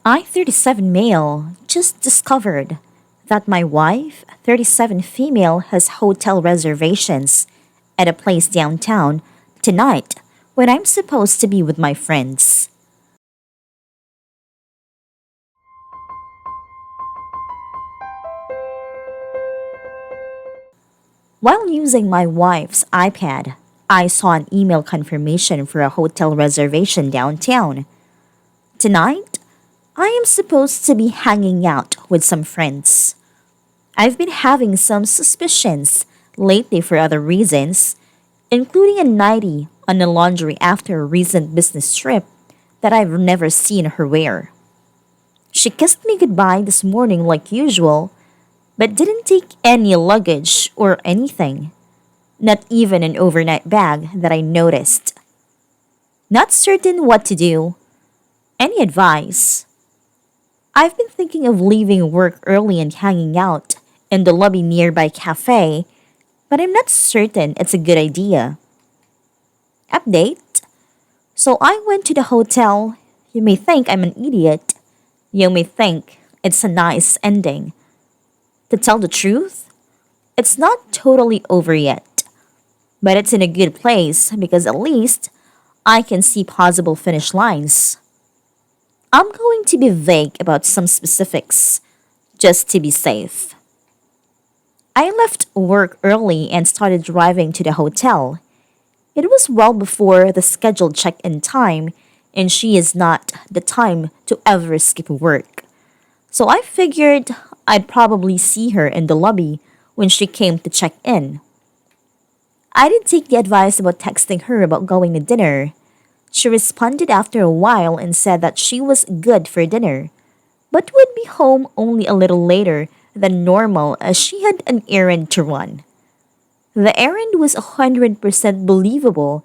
I-37 male just discovered that my wife, 37 female, has hotel reservations at a place downtown tonight when I'm supposed to be with my friends. While using my wife's iPad, I saw an email confirmation for a hotel reservation downtown. Tonight, I am supposed to be hanging out with some friends. I've been having some suspicions lately for other reasons, including a nightie on the laundry after a recent business trip that I've never seen her wear. She kissed me goodbye this morning like usual, but didn't take any luggage or anything, not even an overnight bag that I noticed. Not certain what to do. Any advice? I've been thinking of leaving work early and hanging out in the lobby nearby cafe, but I'm not certain it's a good idea. Update. So I went to the hotel. You may think I'm an idiot. You may think it's a nice ending. To tell the truth, it's not totally over yet, but it's in a good place because at least I can see possible finish lines. I'm going to be vague about some specifics just to be safe. I left work early and started driving to the hotel. It was well before the scheduled check in time, and she is not the time to ever skip work. So I figured I'd probably see her in the lobby when she came to check in. I did take the advice about texting her about going to dinner. She responded after a while and said that she was good for dinner, but would be home only a little later than normal as she had an errand to run. The errand was 100% believable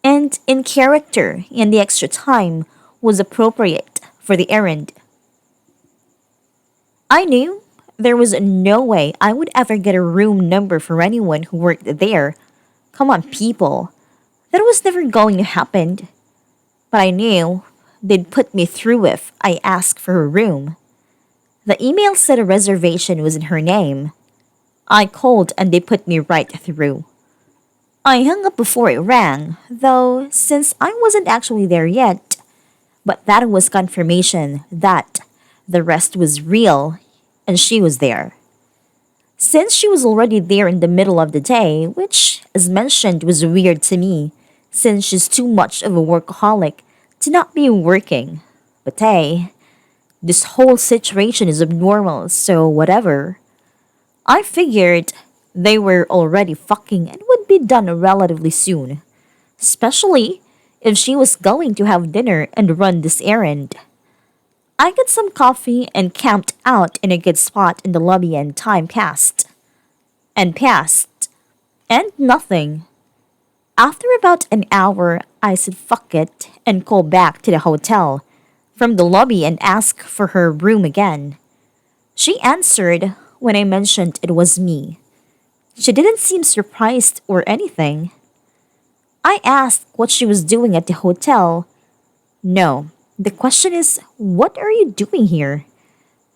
and in character, and the extra time was appropriate for the errand. I knew there was no way I would ever get a room number for anyone who worked there. Come on, people. That was never going to happen. But I knew they'd put me through if I asked for a room. The email said a reservation was in her name. I called and they put me right through. I hung up before it rang, though, since I wasn't actually there yet. But that was confirmation that the rest was real and she was there. Since she was already there in the middle of the day, which, as mentioned, was weird to me, since she's too much of a workaholic to not be working. But hey, this whole situation is abnormal, so whatever. I figured they were already fucking and would be done relatively soon, especially if she was going to have dinner and run this errand. I got some coffee and camped out in a good spot in the lobby and time passed. And passed. And nothing. After about an hour, I said fuck it and called back to the hotel from the lobby and asked for her room again. She answered when I mentioned it was me. She didn't seem surprised or anything. I asked what she was doing at the hotel. No, the question is, what are you doing here?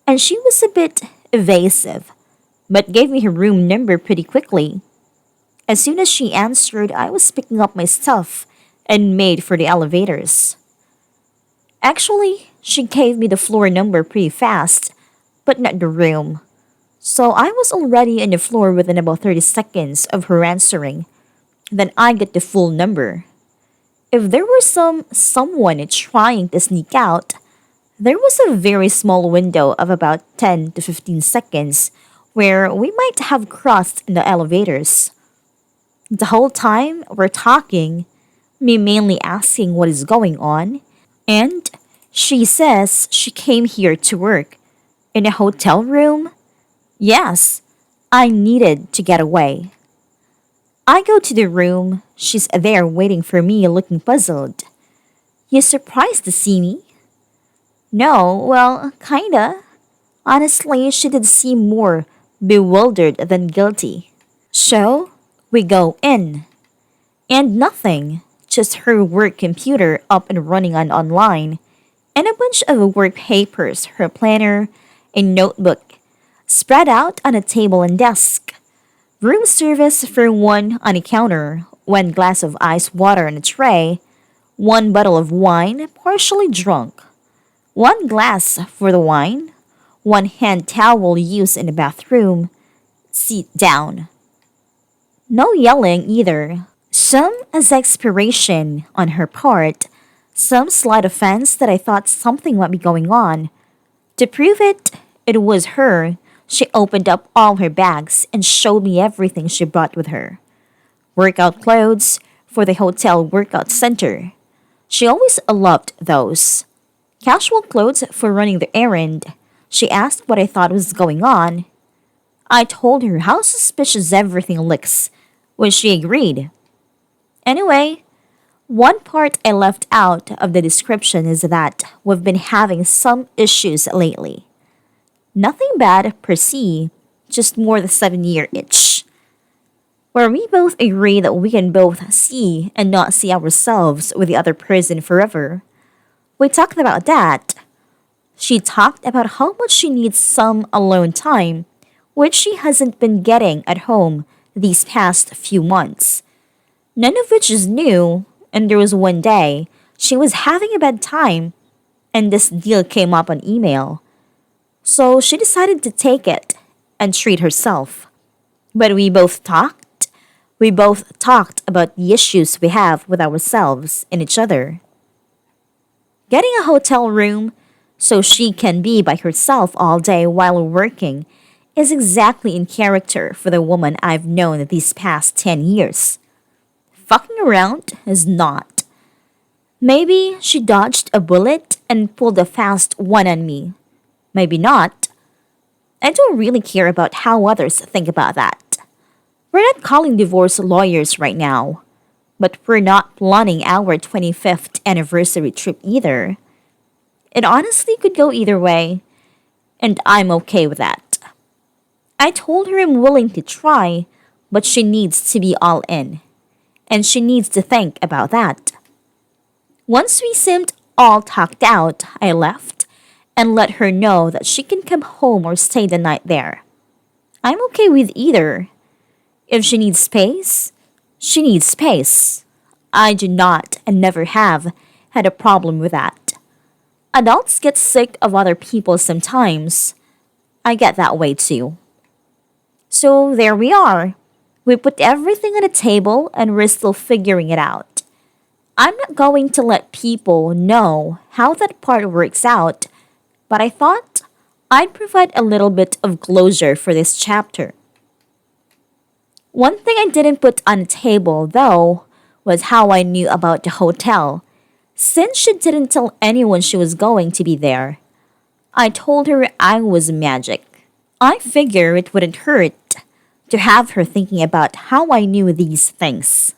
And she was a bit evasive, but gave me her room number pretty quickly. As soon as she answered, I was picking up my stuff and made for the elevators. Actually, she gave me the floor number pretty fast, but not the room. So I was already on the floor within about 30 seconds of her answering. Then I get the full number. If there were someone trying to sneak out, there was a very small window of about 10 to 15 seconds where we might have crossed in the elevators. The whole time we're talking, me mainly asking what is going on, and she says she came here to work. In a hotel room? Yes, I needed to get away. I go to the room. She's there waiting for me, looking puzzled. You surprised to see me? No, well, kinda. Honestly, she did seem more bewildered than guilty. So, we go in. And nothing, just her work computer up and running on online, and a bunch of work papers, her planner, a notebook, spread out on a table and desk. Room service for one on a counter, one glass of ice water on a tray, one bottle of wine, partially drunk, one glass for the wine, one hand towel used in the bathroom, sit down. No yelling either. Some as expiration on her part, some slight offense that I thought something might be going on. To prove it, it was her. She opened up all her bags and showed me everything she brought with her. Workout clothes for the hotel workout center. She always loved those. Casual clothes for running the errand. She asked what I thought was going on. I told her how suspicious everything looks, which she agreed. Anyway, one part I left out of the description is that we've been having some issues lately. Nothing bad per se, just more the 7-year itch. Where we both agree that we can both see and not see ourselves with the other person forever. We talked about that. She talked about how much she needs some alone time, which she hasn't been getting at home these past few months. None of which is new, and there was one day she was having a bad time, and this deal came up on email. So she decided to take it and treat herself. But we both talked. We both talked about the issues we have with ourselves and each other. Getting a hotel room so she can be by herself all day while working is exactly in character for the woman I've known these past 10 years. Fucking around is not. Maybe she dodged a bullet and pulled a fast one on me. Maybe not. I don't really care about how others think about that. We're not calling divorce lawyers right now. But we're not planning our 25th anniversary trip either. It honestly could go either way, and I'm okay with that. I told her I'm willing to try, but she needs to be all in. And she needs to think about that. Once we seemed all talked out, I left and let her know that she can come home or stay the night there. I'm okay with either. If she needs space, she needs space. I do not and never have had a problem with that. Adults get sick of other people sometimes. I get that way too. So there we are. We put everything on the table and we're still figuring it out. I'm not going to let people know how that part works out, but I thought I'd provide a little bit of closure for this chapter. One thing I didn't put on the table, though, was how I knew about the hotel, since she didn't tell anyone she was going to be there. I told her I was magic. I figure it wouldn't hurt to have her thinking about how I knew these things.